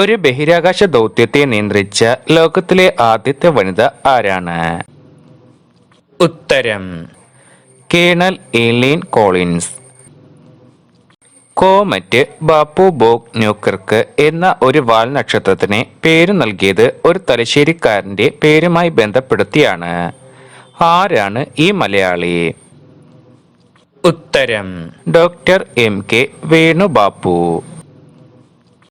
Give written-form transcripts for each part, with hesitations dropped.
ഒരു ബഹിരാകാശ ദൗത്യത്തെ നിയന്ത്രിച്ച ലോകത്തിലെ ആദ്യത്തെ വനിത ആരാണ്? ഉത്തരം colonel Eileen Collins. Comet Bappu Bok Newkirk എന്ന ഒരു വാൽനക്ഷത്രത്തിന് പേരു നൽകിയത് ഒരു തലശ്ശേരിക്കാരന്റെ പേരുമായി ബന്ധപ്പെടുത്തിയാണ്. ആരാണ് ഈ മലയാളി? ഉത്തരം ഡോക്ടർ MK വേണുബാപ്പു.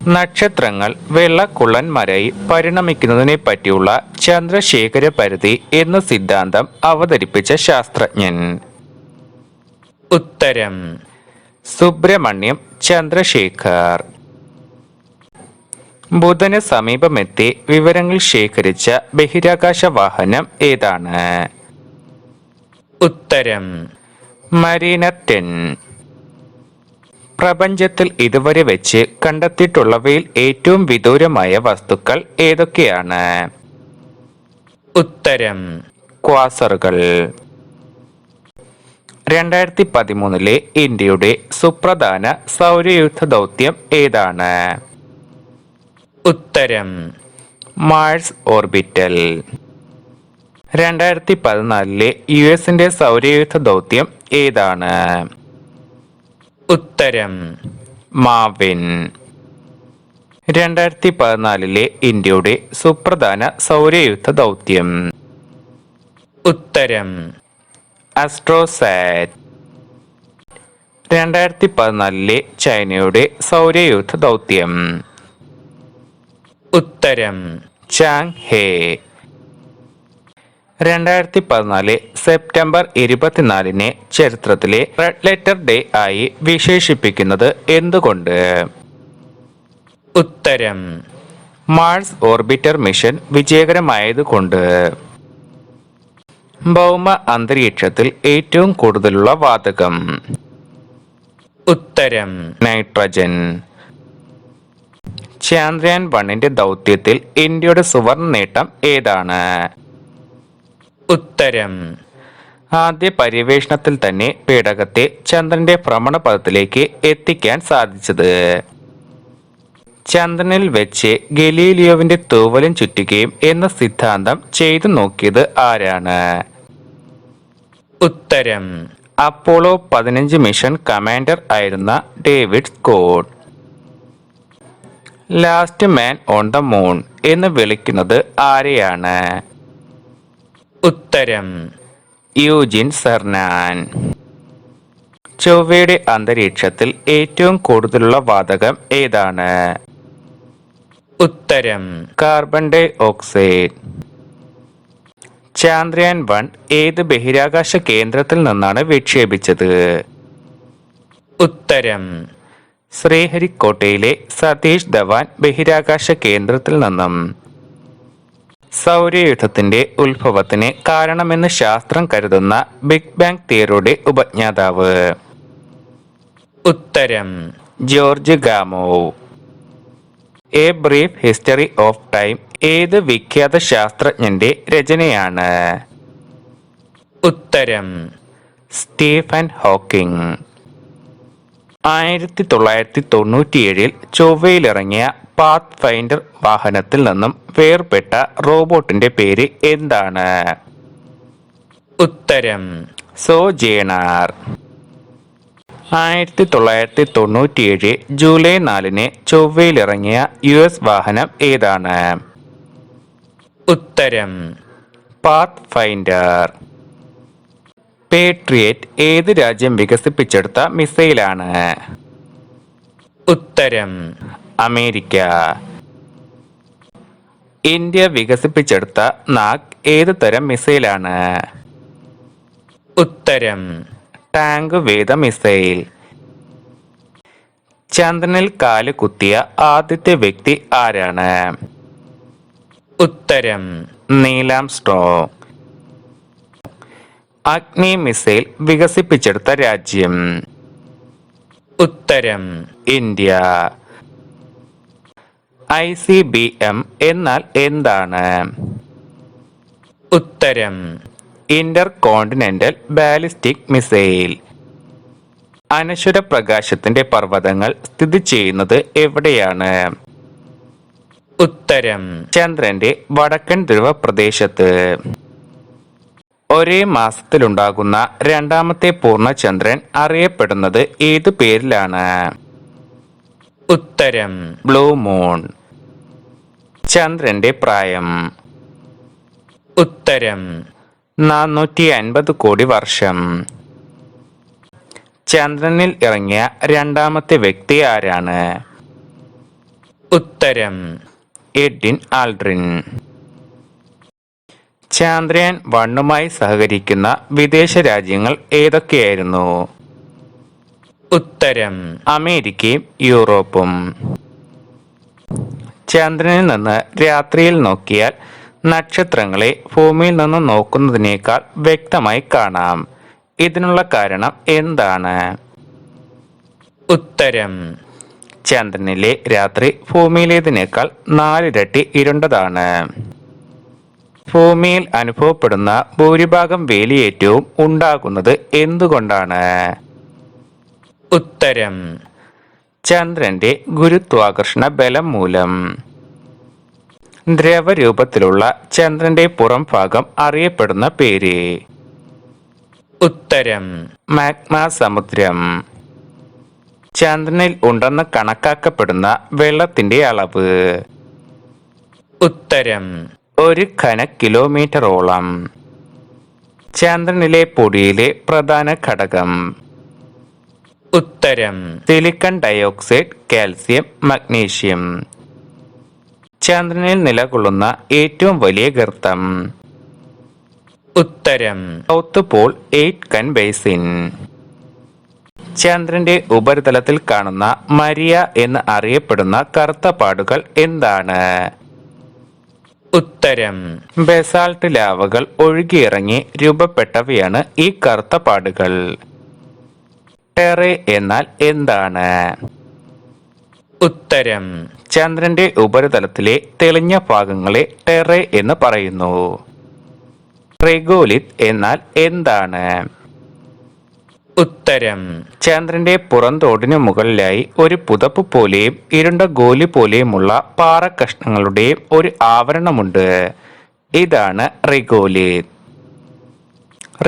നക്ഷത്രങ്ങൾ വെള്ളക്കുള്ളന്മാരായി പരിണമിക്കുന്നതിനെ പറ്റിയുള്ള ചന്ദ്രശേഖര പരിധി എന്ന സിദ്ധാന്തം അവതരിപ്പിച്ച ശാസ്ത്രജ്ഞൻ? ഉത്തരം സുബ്രഹ്മണ്യം ചന്ദ്രശേഖർ. ബുധന് സമീപമെത്തി വിവരങ്ങൾ ശേഖരിച്ച ബഹിരാകാശ വാഹനം ഏതാണ്? ഉത്തരം മരീനർ 10. പ്രപഞ്ചത്തിൽ ഇതുവരെ വെച്ച് കണ്ടെത്തിയിട്ടുള്ളവയിൽ ഏറ്റവും വിദൂരമായ വസ്തുക്കൾ ഏതൊക്കെയാണ്? ഉത്തരം ക്വാസറുകൾ. 2013 ഇന്ത്യയുടെ സുപ്രധാന സൗരയൂഥ ദൗത്യം ഏതാണ്? ഉത്തരം മാഴ്സ് ഓർബിറ്റൽ. 2014 US സൗരയൂഥ ദൗത്യം ഏതാണ്? ഉത്തരം മാവിൻ. 2014 ഇന്ത്യയുടെ സുപ്രധാന സൗരയൂഥ ദൗത്യം? ഉത്തരം അസ്ട്രോസാറ്റ്. 2014 ചൈനയുടെ സൗരയൂഥ ദൗത്യം? ഉത്തരം ചാങ്ഹേ. 2014 സെപ്റ്റംബർ 24 ചരിത്രത്തിലെ റെഡ് ലെറ്റർ ഡേ ആയി വിശേഷിപ്പിക്കുന്നത് എന്തുകൊണ്ട്? ഉത്തരം മാഴ്സ് ഓർബിറ്റർ മിഷൻ വിജയകരമായതുകൊണ്ട്. ഭൗമ അന്തരീക്ഷത്തിൽ ഏറ്റവും കൂടുതലുള്ള വാതകം? ഉത്തരം നൈട്രജൻ. ചന്ദ്രയാൻ 1 ദൗത്യത്തിൽ ഇന്ത്യയുടെ സുവർണ നേട്ടം ഏതാണ്? ഉത്തരം ആദ്യ പര്യവേഷണത്തിൽ തന്നെ പേടകത്തെ ചന്ദ്രന്റെ ഭ്രമണപഥത്തിലേക്ക് എത്തിക്കാൻ സാധിച്ചത്. ചന്ദ്രനിൽ വെച്ച് ഗലീലിയോവിന്റെ തൂവലും ചുറ്റുകയും എന്ന സിദ്ധാന്തം ചെയ്തു നോക്കിയത് ആരാണ്? ഉത്തരം അപ്പോളോ 15 മിഷൻ കമാൻഡർ ആയിരുന്ന David Scott. Last man on the moon എന്ന് വിളിക്കുന്നത് ആരെയാണ്? ഉത്തരം യൂജിൻ സെർനാൻ. ചൊവ്വയുടെ അന്തരീക്ഷത്തിൽ ഏറ്റവും കൂടുതലുള്ള വാതകം ഏതാണ്? ഉത്തരം കാർബൺ ഡൈ ഓക്സൈഡ്. ചന്ദ്രയാൻ 1 ഏത് ബഹിരാകാശ കേന്ദ്രത്തിൽ നിന്നാണ് വിക്ഷേപിച്ചത്? ഉത്തരം ശ്രീഹരിക്കോട്ടയിലെ സതീഷ് ധവാൻ ബഹിരാകാശ കേന്ദ്രത്തിൽ നിന്നും. സൗരയൂഥത്തിന്റെ ഉത്ഭവത്തിന് കാരണമെന്ന് ശാസ്ത്രം കരുതുന്ന ബിഗ് ബാങ് തിയറിയുടെ ഉപജ്ഞാതാവ്? ഉത്തരം George Gamow. A brief history of time ഏത് വിഖ്യാത ശാസ്ത്രജ്ഞന്റെ രചനയാണ്? ഉത്തരം സ്റ്റീഫൻ ഹോക്കിംഗ്. 1997 ചൊവ്വയിലിറങ്ങിയ പാത്ത് ഫൈൻഡർ വാഹനത്തിൽ നിന്നും വേർപെട്ട റോബോട്ടിന്റെ പേര് എന്താണ്? ഉത്തരം സോജേണർ. 1997 ജൂലൈ 4 ചൊവ്വയിലിറങ്ങിയ US വാഹനം ഏതാണ്? ഉത്തരം പാത്ത് ഫൈൻഡർ. പേട്രിയറ്റ് ഏത് രാജ്യം വികസിപ്പിച്ചെടുത്ത മിസൈലാണ്? ഉത്തരം അമേരിക്ക. ഇന്ത്യ വികസിപ്പിച്ചെടുത്ത നാഗ് ഏത് തരം മിസൈലാണ്? ഉത്തരം ടാങ്ക് വേദ മിസൈൽ. ചന്ദ്രനിൽ കാല് കുത്തിയ ആദ്യത്തെ വ്യക്തി ആരാണ്? ഉത്തരം നീൽ ആംസ്ട്രോങ്. അഗ്നി മിസൈൽ വികസിപ്പിച്ചെടുത്ത രാജ്യം? ഉത്തരം ഇന്ത്യ. ICBM എന്നാൽ എന്താണ്? ഉത്തരം ഇന്റർ കോണ്ടിനെന്റൽ ബാലിസ്റ്റിക് മിസൈൽ. അനശ്വര പ്രകാശത്തിന്റെ പർവ്വതങ്ങൾ സ്ഥിതി ചെയ്യുന്നത് എവിടെയാണ്? ഉത്തരം ചന്ദ്രന്റെ വടക്കൻ ധ്രുവ പ്രദേശത്ത്. ഒരേ മാസത്തിലുണ്ടാകുന്ന രണ്ടാമത്തെ പൂർണ്ണചന്ദ്രൻ അറിയപ്പെടുന്നത് ഏതു പേരിലാണ്? ഉത്തരം ബ്ലൂ മൂൺ. ചന്ദ്രന്റെ പ്രായം? ഉത്തരം 450 കോടി വർഷം. ചന്ദ്രനിൽ ഇറങ്ങിയ രണ്ടാമത്തെ വ്യക്തി ആരാണ്? ഉത്തരം എഡ്വിൻ ആൽഡ്രിൻ. ചന്ദ്രയാൻ 1 സഹകരിക്കുന്ന വിദേശ രാജ്യങ്ങൾ ഏതൊക്കെയായിരുന്നു? ഉത്തരം അമേരിക്കയും യൂറോപ്പും. ചന്ദ്രനിൽ നിന്ന് രാത്രിയിൽ നോക്കിയാൽ നക്ഷത്രങ്ങളെ ഭൂമിയിൽ നിന്ന് നോക്കുന്നതിനേക്കാൾ വ്യക്തമായി കാണാം. ഇതിനുള്ള കാരണം എന്താണ്? ഉത്തരം ചന്ദ്രനിലെ രാത്രി ഭൂമിയിലേതിനേക്കാൾ 4 ഇരട്ടി ഇരുണ്ടതാണ്. ഭൂമിയിൽ അനുഭവപ്പെടുന്ന ഭൂരിഭാഗം വേലിയേറ്റവും ഉണ്ടാകുന്നത് എന്തുകൊണ്ടാണ്? ഉത്തരം ചന്ദ്രന്റെ ഗുരുത്വാകർഷണ ബലം മൂലം. ദ്രവരൂപത്തിലുള്ള ചന്ദ്രന്റെ പുറം ഭാഗം അറിയപ്പെടുന്ന പേര്? ഉത്തരം മാഗ്മ സമുദ്രം. ചന്ദ്രനിൽ ഉണ്ടെന്ന് കണക്കാക്കപ്പെടുന്ന വെള്ളത്തിന്റെ അളവ്? ഉത്തരം 1 ഘന കിലോമീറ്ററോളം. ചന്ദ്രനിലെ പൊടിയിലെ പ്രധാന ഘടകം? ഉത്തരം സിലിക്കൺ ഡയോക്സൈഡ്, കാൽസ്യം, മഗ്നീഷ്യം. ചന്ദ്രനിൽ നിലകൊള്ളുന്ന ഏറ്റവും വലിയ ഗർത്തം? ഉത്തരം സൗത്ത് പോൾ 8 കൻ ബേസിൻ. ചന്ദ്രന്റെ ഉപരിതലത്തിൽ കാണുന്ന മരിയ എന്ന് അറിയപ്പെടുന്ന കറുത്ത പാടുകൾ എന്താണ്? ഉത്തരം ബസാൾട്ട് ലാവകൾ ഒഴുകിയിറങ്ങി രൂപപ്പെട്ടവയാണ് ഈ കറുത്ത പാടുകൾ. ടെറേ എന്നാൽ എന്താണ്? ഉത്തരം ചന്ദ്രന്റെ ഉപരിതലത്തിലെ തെളിഞ്ഞ ഭാഗങ്ങളെ ടെറേ എന്ന് പറയുന്നു. റിഗോലിത്ത് എന്നാൽ എന്താണ്? ഉത്തരം ചന്ദ്രന്റെ പുറന്തോടിനു മുകളിലായി ഒരു പുതപ്പ് പോലെയും ഇരുണ്ട ഗോലി പോലെയുമുള്ള പാറക്കഷ്ണങ്ങളുടെയും ഒരു ആവരണമുണ്ട്. ഇതാണ് റിഗോലിത്ത്.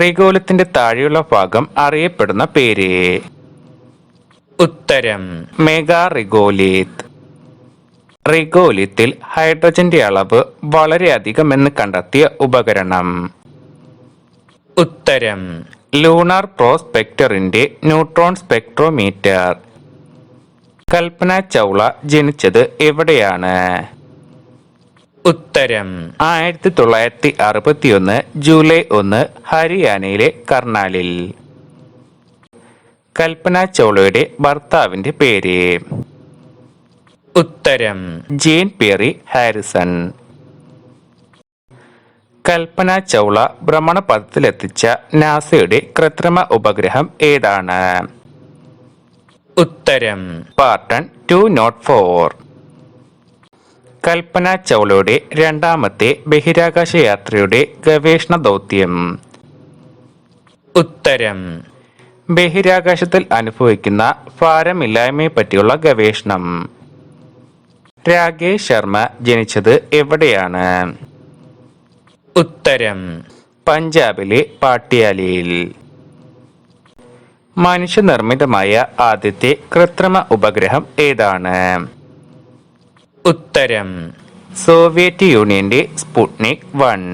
റിഗോലിത്തിന്റെ താഴെയുള്ള ഭാഗം അറിയപ്പെടുന്ന പേര്? ഉത്തരം മെഗാ റിഗോലിത്ത്. റിഗോലിത്തിൽ ഹൈഡ്രജന്റെ അളവ് വളരെയധികമെന്ന് കണ്ടെത്തിയ ഉപകരണം? ഉത്തരം lunar പ്രോസ്പെക്ടറിന്റെ neutron spectrometer. Kalpana Chawla ജനിച്ചത് എവിടെയാണ്? ഉത്തരം 1961 ജൂലൈ 1 ഹരിയാനയിലെ കർണാലിൽ. കൽപ്പന ചൗളയുടെ ഭർത്താവിന്റെ പേര്? ഉത്തരം ജീൻ പിയറി ഹാരിസൺ. കൽപ്പന ചൗള ഭ്രമണപഥത്തിലെത്തിച്ച നാസയുടെ കൃത്രിമ ഉപഗ്രഹം ഏതാണ്? ഉത്തരം സ്പാർട്ടൺ 204. കൽപ്പന ചൗളയുടെ രണ്ടാമത്തെ ബഹിരാകാശ യാത്രയുടെ ഗവേഷണ ദൗത്യം? ഉത്തരം ബഹിരാകാശത്തിൽ അനുഭവിക്കുന്ന ഭാരമില്ലായ്മയെ പറ്റിയുള്ള ഗവേഷണം. രാകേഷ് ശർമ്മ ജനിച്ചത് എവിടെയാണ്? ഉത്തരം പഞ്ചാബിലെ പാട്യാലയിൽ. മനുഷ്യനിർമ്മിതമായ ആദ്യത്തെ കൃത്രിമ ഉപഗ്രഹം ഏതാണ്? ഉത്തരം സോവിയറ്റ് യൂണിയന്റെ സ്പുട്നിക് 1.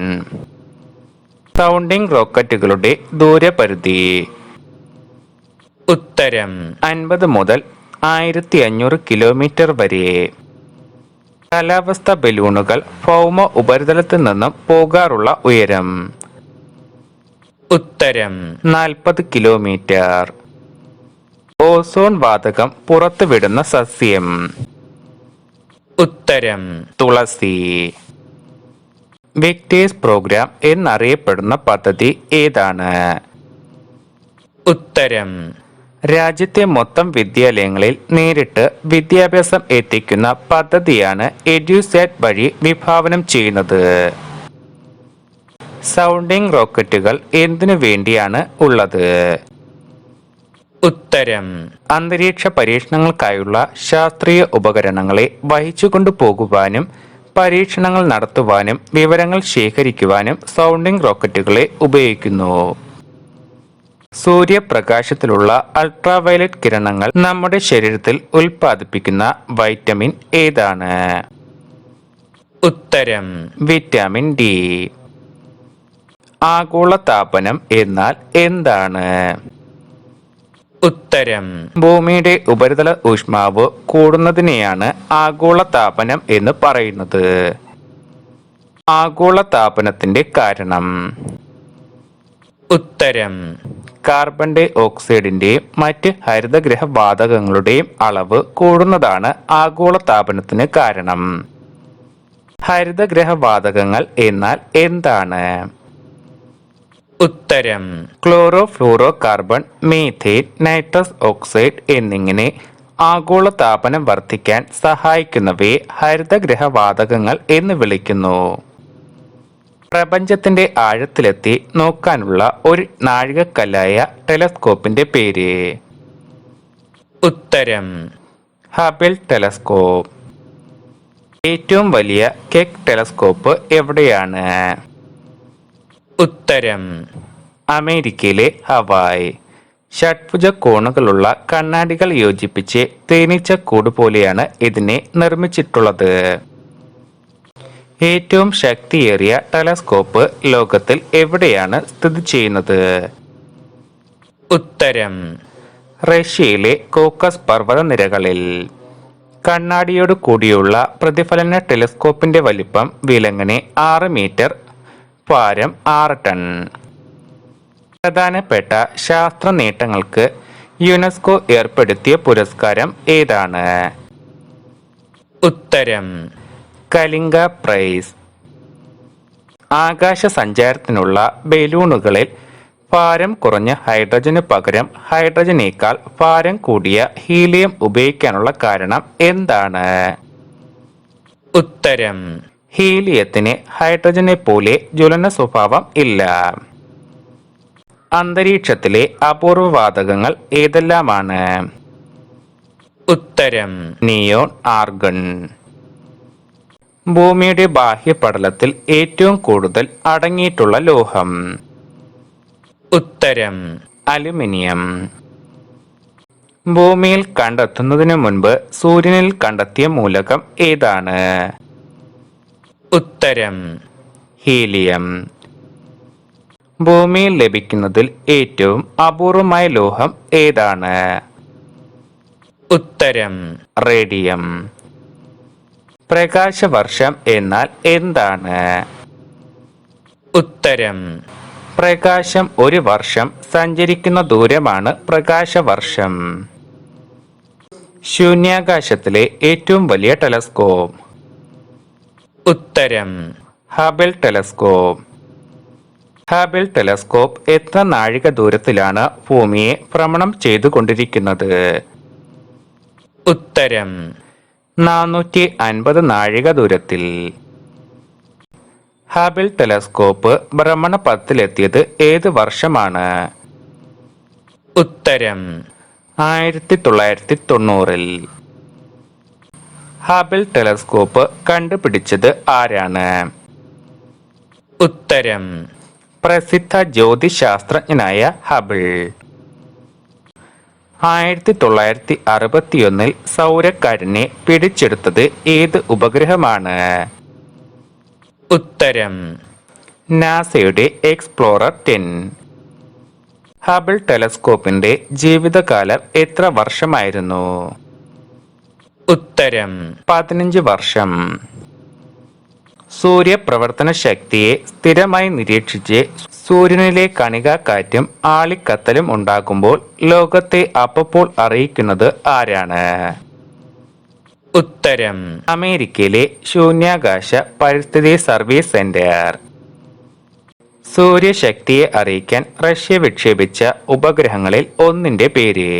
സൗണ്ടിംഗ് റോക്കറ്റുകളുടെ ദൂരപരിധി? ഉത്തരം 50 മുതൽ 1500 കിലോമീറ്റർ വരെ. കാലാവസ്ഥ ബലൂണുകൾ ഭൗമ ഉപരിതലത്തിൽ നിന്നും പോകാറുള്ള ഉയരം? ഉത്തരം 40 കിലോമീറ്റർ. ഓസോൺ വാതകം പുറത്തുവിടുന്ന സസ്യം? ഉത്തരം തുളസി. വിക്ടേഴ്സ് പ്രോഗ്രാം എന്നറിയപ്പെടുന്ന പദ്ധതി ഏതാണ്? ഉത്തരം രാജ്യത്തെ മൊത്തം വിദ്യാലയങ്ങളിൽ നേരിട്ട് വിദ്യാഭ്യാസം എത്തിക്കുന്ന പദ്ധതിയാണ് എഡ്യൂസാറ്റ് വഴി വിഭാവനം ചെയ്യുന്നത്. സൗണ്ടിംഗ് റോക്കറ്റുകൾ എന്തിനു വേണ്ടിയാണ് ഉള്ളത്? ഉത്തരം അന്തരീക്ഷ പരീക്ഷണങ്ങൾക്കായുള്ള ശാസ്ത്രീയ ഉപകരണങ്ങളെ വഹിച്ചുകൊണ്ടു പോകുവാനും പരീക്ഷണങ്ങൾ നടത്തുവാനും വിവരങ്ങൾ ശേഖരിക്കുവാനും സൗണ്ടിംഗ് റോക്കറ്റുകളെ ഉപയോഗിക്കുന്നു. സൂര്യപ്രകാശത്തിലുള്ള അൾട്രാവയലറ്റ് കിരണങ്ങൾ നമ്മുടെ ശരീരത്തിൽ ഉൽപ്പാദിപ്പിക്കുന്ന വൈറ്റമിൻ ഏതാണ്? ഉത്തരം വിറ്റാമിൻ ഡി. ആഗോളതാപനം എന്നാൽ എന്താണ്? ഉത്തരം ഭൂമിയുടെ ഉപരിതല ഊഷ്മാവ് കൂടുന്നതിനെയാണ് ആഗോളതാപനം എന്ന് പറയുന്നത്. ആഗോളതാപനത്തിന്റെ കാരണം? ഉത്തരം കാർബൺ ഡൈ ഓക്സൈഡിന്റെയും മറ്റ് ഹരിതഗൃഹ വാതകങ്ങളുടെയും അളവ് കൂടുന്നതാണ് ആഗോളതാപനത്തിന് കാരണം. ഹരിതഗൃഹ വാതകങ്ങൾ എന്നാൽ എന്താണ്? ഉത്തരം chloro fluoro carbon, methane, nitrous oxide എന്നിങ്ങനെ ആഗോളതാപനം വർദ്ധിക്കാൻ സഹായിക്കുന്നവയെ ഹരിതഗൃഹ വാതകങ്ങൾ എന്ന് വിളിക്കുന്നു. പ്രപഞ്ചത്തിന്റെ ആഴത്തിലെത്തി നോക്കാനുള്ള ഒരു നാഴികക്കല്ലായ ടെലസ്കോപ്പിന്റെ പേര്? ഉത്തരം ഹബിൾ ടെലസ്കോപ്പ്. ഏറ്റവും വലിയ കെക്ക് ടെലസ്കോപ്പ് എവിടെയാണ്? ഉത്തരം അമേരിക്കയിലെ ഹവായ്. ഷഡ്ഭുജ കോണുകളുള്ള കണ്ണാടികൾ യോജിപ്പിച്ച് തേനീച്ചക്കൂട് പോലെയാണ് ഇതിനെ നിർമ്മിച്ചിട്ടുള്ളത്. ഏറ്റവും ശക്തിയേറിയ ടെലസ്കോപ്പ് ലോകത്തിൽ എവിടെയാണ് സ്ഥിതി ചെയ്യുന്നത്? ഉത്തരം റഷ്യയിലെ കോക്കസ് പർവ്വതനിരകളിൽ. കണ്ണാടിയോട് കൂടിയുള്ള പ്രതിഫലന ടെലിസ്കോപ്പിന്റെ വലിപ്പം വിലങ്ങനെ 6 മീറ്റർ, ഭാരം 6 ടൺ. പ്രധാനപ്പെട്ട ശാസ്ത്ര നേട്ടങ്ങൾക്ക് യുനെസ്കോ ഏർപ്പെടുത്തിയ പുരസ്കാരം ഏതാണ്? ഉത്തരം കലിംഗ പ്രൈസ്. ആകാശ സഞ്ചാരത്തിനുള്ള ബലൂണുകളിൽ ഭാരം കുറഞ്ഞ ഹൈഡ്രജനു പകരം ഹൈഡ്രജനേക്കാൾ ഭാരം കൂടിയ ഹീലിയം ഉപയോഗിക്കാനുള്ള കാരണം എന്താണ്? ഉത്തരം ഹീലിയത്തിന് ഹൈഡ്രജനെ പോലെ ജ്വലന സ്വഭാവം ഇല്ല. അന്തരീക്ഷത്തിലെ അപൂർവ വാതകങ്ങൾ ഏതെല്ലാമാണ്? ഉത്തരം നിയോൺ, ആർഗൺ. ഭൂമിയുടെ ബാഹ്യപടലത്തിൽ ഏറ്റവും കൂടുതൽ അടങ്ങിയിട്ടുള്ള ലോഹം? ഉത്തരം അലുമിനിയം. ഭൂമിയിൽ കണ്ടെത്തുന്നതിനു മുൻപ് സൂര്യനിൽ കണ്ടെത്തിയ മൂലകം ഏതാണ്? ഉത്തരം ഹീലിയം. ഭൂമിയിൽ ലഭിക്കുന്നതിൽ ഏറ്റവും അപൂർവമായ ലോഹം ഏതാണ്? ഉത്തരം റേഡിയം. പ്രകാശവർഷം എന്നാൽ എന്താണ്? ഉത്തരം പ്രകാശം ഒരു വർഷം സഞ്ചരിക്കുന്ന ദൂരമാണ് പ്രകാശവർഷം. ശൂന്യാകാശത്തിലെ ഏറ്റവും വലിയ ടെലസ്കോപ്പ്? ഉത്തരം ഹബിൾ ടെലസ്കോപ്പ്. ഹബിൾ ടെലസ്കോപ്പ് എത്ര നാഴിക ദൂരത്തിലാണ് ഭൂമിയെ ഭ്രമണം ചെയ്തുകൊണ്ടിരിക്കുന്നത്? ഉത്തരം 450 നാഴിക ദൂരത്തിൽ. ഹബിൾ ടെലസ്കോപ്പ് ഭ്രമണപഥത്തിലെത്തിയത് ഏത് വർഷമാണ്? ഉത്തരം 1990-ൽ. ഹബിൾ ടെലസ്കോപ്പ് കണ്ടുപിടിച്ചത് ആരാണ്? ഉത്തരം പ്രസിദ്ധ ജ്യോതിശാസ്ത്രജ്ഞനായ ഹബിൾ. 1961-ൽ സൗരക്കാറ്റിനെ പിടിച്ചെടുത്തത് ഏത് ഉപഗ്രഹമാണ്? ഉത്തരം നാസയുടെ എക്സ്പ്ലോറർ 10. ഹബിൾ ടെലസ്കോപ്പിന്റെ ജീവിതകാലം എത്ര വർഷമായിരുന്നു? ഉത്തരം 15 വർഷം. സൂര്യപ്രവർത്തന ശക്തിയെ സ്ഥിരമായി നിരീക്ഷിച്ച് സൂര്യനിലെ കണികാക്കാറ്റും ആളിക്കത്തലും ഉണ്ടാകുമ്പോൾ ലോകത്തെ അപ്പോൾ അറിയിക്കുന്നത് ആരാണ്? ഉത്തരം അമേരിക്കയിലെ ശൂന്യാകാശ പരിസ്ഥിതി സർവീസ് സെന്റർ. സൂര്യശക്തിയെ അറിയിക്കാൻ റഷ്യ വിക്ഷേപിച്ച ഉപഗ്രഹങ്ങളിൽ ഒന്നിന്റെ പേര്?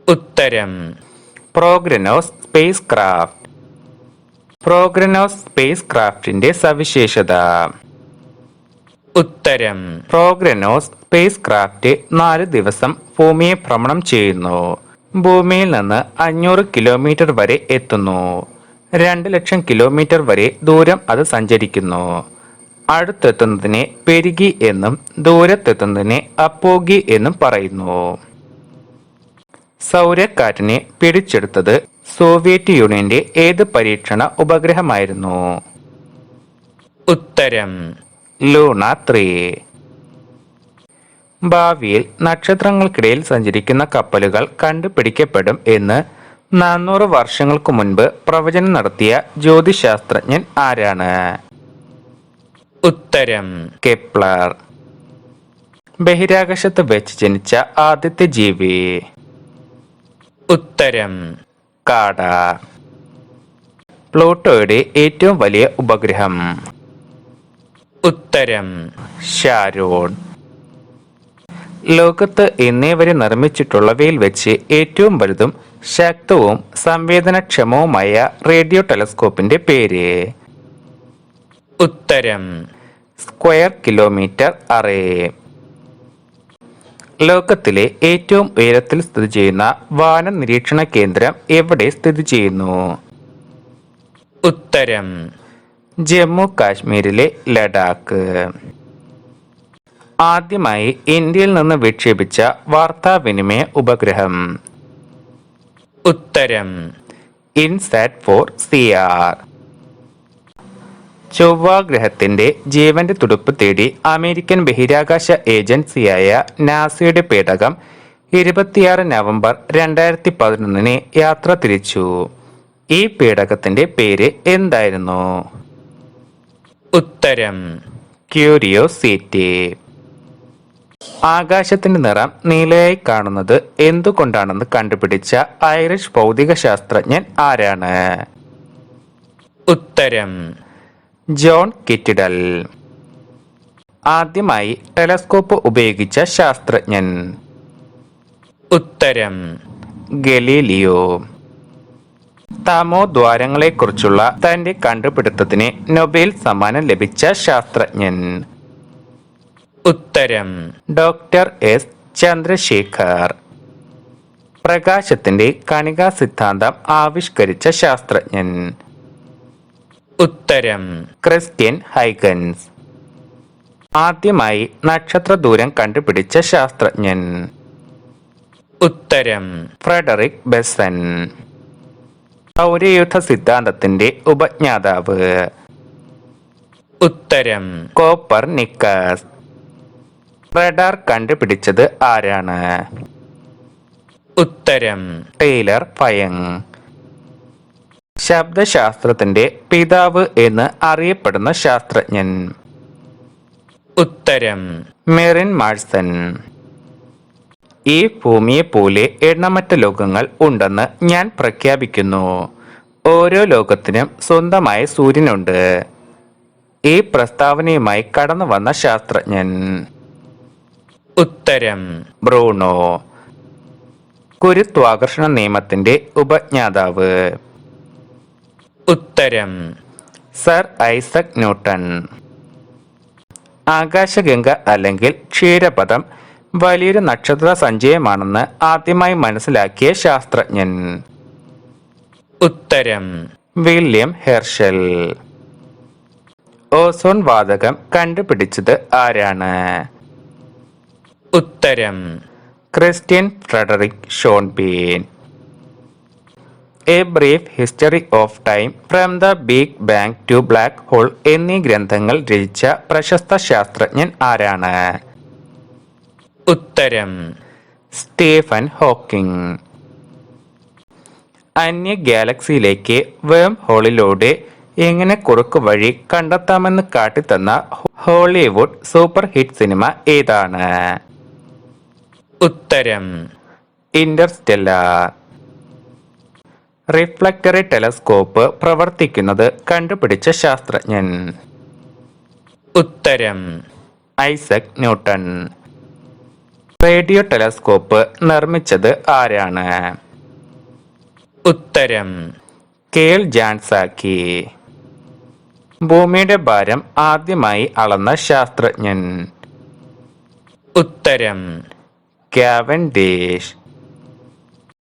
ഉത്തരം പ്രോഗ്രനോസ് സ്പേസ് ക്രാഫ്റ്റ്. പ്രോഗ്രനോസ് സ്പേസ് ക്രാഫ്റ്റിന്റെ സവിശേഷത? ഉത്തരം പ്രോഗ്രനോസ് സ്പേസ് ക്രാഫ്റ്റ് 4 ദിവസം ഭൂമിയെ ഭ്രമണം ചെയ്യുന്നു. ഭൂമിയിൽ നിന്ന് 500 കിലോമീറ്റർ വരെ എത്തുന്നു. 2,00,000 കിലോമീറ്റർ വരെ ദൂരം അത് സഞ്ചരിക്കുന്നു. അടുത്തെത്തുന്നതിനെ പെരിഗി എന്നും ദൂരത്തെത്തുന്നതിനെ അപ്പോഗി എന്നും പറയുന്നു. സൗരക്കാറ്റിനെ പിടിച്ചെടുത്തത് സോവിയറ്റ് യൂണിയന്റെ ഏത് പരീക്ഷണ ഉപഗ്രഹമായിരുന്നു? ഉത്തരം ലൂണ 3. ഭാവിയിൽ നക്ഷത്രങ്ങൾക്കിടയിൽ സഞ്ചരിക്കുന്ന കപ്പലുകൾ കണ്ടുപിടിക്കപ്പെടും എന്ന് 400 വർഷങ്ങൾക്ക് മുൻപ് പ്രവചനം നടത്തിയ ജ്യോതിശാസ്ത്രജ്ഞൻ ആരാണ്? ഉത്തരം കെപ്ലർ. ബഹിരാകാശത്ത് വെച്ച് ജനിച്ച ആദ്യത്തെ ജീവി? ഉത്തരം കാട. പ്ലൂട്ടോയുടെ ഏറ്റവും വലിയ ഉപഗ്രഹം? ഉത്തരം ഷാരോൺ. ലോകത്ത് ഇന്നേ വരെ നിർമ്മിച്ചിട്ടുള്ളവയിൽ വെച്ച് ഏറ്റവും വലുതും ശക്തവും സംവേദനക്ഷമവുമായ റേഡിയോ ടെലസ്കോപ്പിന്റെ പേര്? ഉത്തരം സ്ക്വയർ കിലോമീറ്റർ അറേ. ലോകത്തിലെ ഏറ്റവും ഉയരത്തിൽ സ്ഥിതി ചെയ്യുന്ന വാന നിരീക്ഷണ കേന്ദ്രം എവിടെ സ്ഥിതി ചെയ്യുന്നു? ഉത്തരം ജമ്മു കാശ്മീരിലെ ലഡാക്ക്. ആദ്യമായി ഇന്ത്യയിൽ നിന്ന് വിക്ഷേപിച്ച വാർത്താവിനിമയ ഉപഗ്രഹം? ഉത്തരം ഇൻസാറ്റ് 4CR. ചൊവ്വാഗ്രഹത്തിന്റെ ജീവന്റെ തുടിപ്പ് തേടി അമേരിക്കൻ ബഹിരാകാശ ഏജൻസിയായ നാസയുടെ പേടകം 26 നവംബർ 2011 യാത്ര തിരിച്ചു. ഈ പേടകത്തിന്റെ പേര് എന്തായിരുന്നു? ഉത്തരം ക്യൂരിയോസിറ്റി. ആകാശത്തിന്റെ നിറം നീലയായി കാണുന്നത് എന്തുകൊണ്ടാണെന്ന് കണ്ടുപിടിച്ച ഐറിഷ് ഭൗതിക ശാസ്ത്രജ്ഞൻ ആരാണ്? ഉത്തരം ജോൺ കിറ്റിഡൽ. ആദ്യമായി ടെലസ്കോപ്പ് ഉപയോഗിച്ച ശാസ്ത്രജ്ഞൻ? ഉത്തരം ഗലീലിയോ. തമോദ്വാരങ്ങളെക്കുറിച്ചുള്ള തന്റെ കണ്ടുപിടുത്തത്തിന് നൊബേൽ സമ്മാനം ലഭിച്ച ശാസ്ത്രജ്ഞൻ? ഉത്തരം ഡോക്ടർ എസ് ചന്ദ്രശേഖർ. പ്രകാശത്തിന്റെ കണികാ സിദ്ധാന്തം ആവിഷ്കരിച്ച ശാസ്ത്രജ്ഞൻ? ഉത്തരം ക്രിസ്റ്റ്യൻ ഹൈഗൻസ്. ആദ്യമായി നക്ഷത്ര ദൂരം കണ്ടുപിടിച്ച ശാസ്ത്രജ്ഞൻ? ഉത്തരം ഫ്രെഡറിക് ബെസൻ. സൗരയൂഥ സിദ്ധാന്തത്തിന്റെ ഉപജ്ഞാതാവ്? ഉത്തരം കോപ്പർനിക്കസ്. റഡാർ കണ്ടുപിടിച്ചത് ആരാണ്? ഉത്തരം ടൈലർ ഫയങ്. ശബ്ദശാസ്ത്രത്തിന്റെ പിതാവ് എന്ന് അറിയപ്പെടുന്ന ശാസ്ത്രജ്ഞൻ? ഉത്തരം മെറിൻ മാഴ്സൺ. ഈ ഭൂമിയെ പോലെ എണ്ണമറ്റ ലോകങ്ങൾ ഉണ്ടെന്ന് ഞാൻ പ്രഖ്യാപിക്കുന്നു. ഓരോ ലോകത്തിനും സ്വന്തമായ സൂര്യനുണ്ട്. ഈ പ്രസ്താവനയുമായി കടന്നു വന്ന ശാസ്ത്രജ്ഞൻ? ഉത്തരം ബ്രൂണോ. ഗുരുത്വാകർഷണ നിയമത്തിന്റെ ഉപജ്ഞാതാവ്? ഉത്തരം സർ ഐസക് ന്യൂട്ടൺ. ആകാശഗംഗ അല്ലെങ്കിൽ ക്ഷീരപഥം വലിയൊരു നക്ഷത്ര സഞ്ചയമാണെന്ന് ആദ്യമായി മനസ്സിലാക്കിയ ശാസ്ത്രജ്ഞൻ? ഉത്തരം വില്യം ഹെർഷൽ. ഓസോൺ വാതകം കണ്ടുപിടിച്ചത് ആരാണ്? ഉത്തരം Christian Frederick Schonbein. A brief history of time, from the big bang to black hole എന്നീ ഗ്രന്ഥങ്ങൾ രചിച്ച പ്രശസ്ത ശാസ്ത്രജ്ഞൻ ആരാണ്? ഉത്തരം സ്റ്റീഫൻ ഹോക്കിംഗ്. അന്യ ഗാലക്സിയിലേക്ക് വേം ഹോളിലൂടെ എങ്ങനെ കുറുക്കു വഴി കണ്ടെത്താമെന്ന് കാട്ടിത്തന്ന ഹോളിവുഡ് സൂപ്പർ ഹിറ്റ് സിനിമ ഏതാണ്? ഉത്തരം ഇന്റർസ്റ്റെല്ലാർ. റിഫ്ലക്ടറി ടെലസ്കോപ്പ് പ്രവർത്തിക്കുന്നത് കണ്ടുപിടിച്ച ശാസ്ത്രജ്ഞൻ? ഉത്തരം ഐസക് ന്യൂട്ടൺ. റേഡിയോ ടെലസ്കോപ്പ് നിർമ്മിച്ചത് ആരാണ്? ഉത്തരം കേൾ ജാൻസാക്കി. ഭൂമിയുടെ ഭാരം ആദ്യമായി അളന്ന ശാസ്ത്രജ്ഞൻ? ഉത്തരം കാവൻഡിഷ്.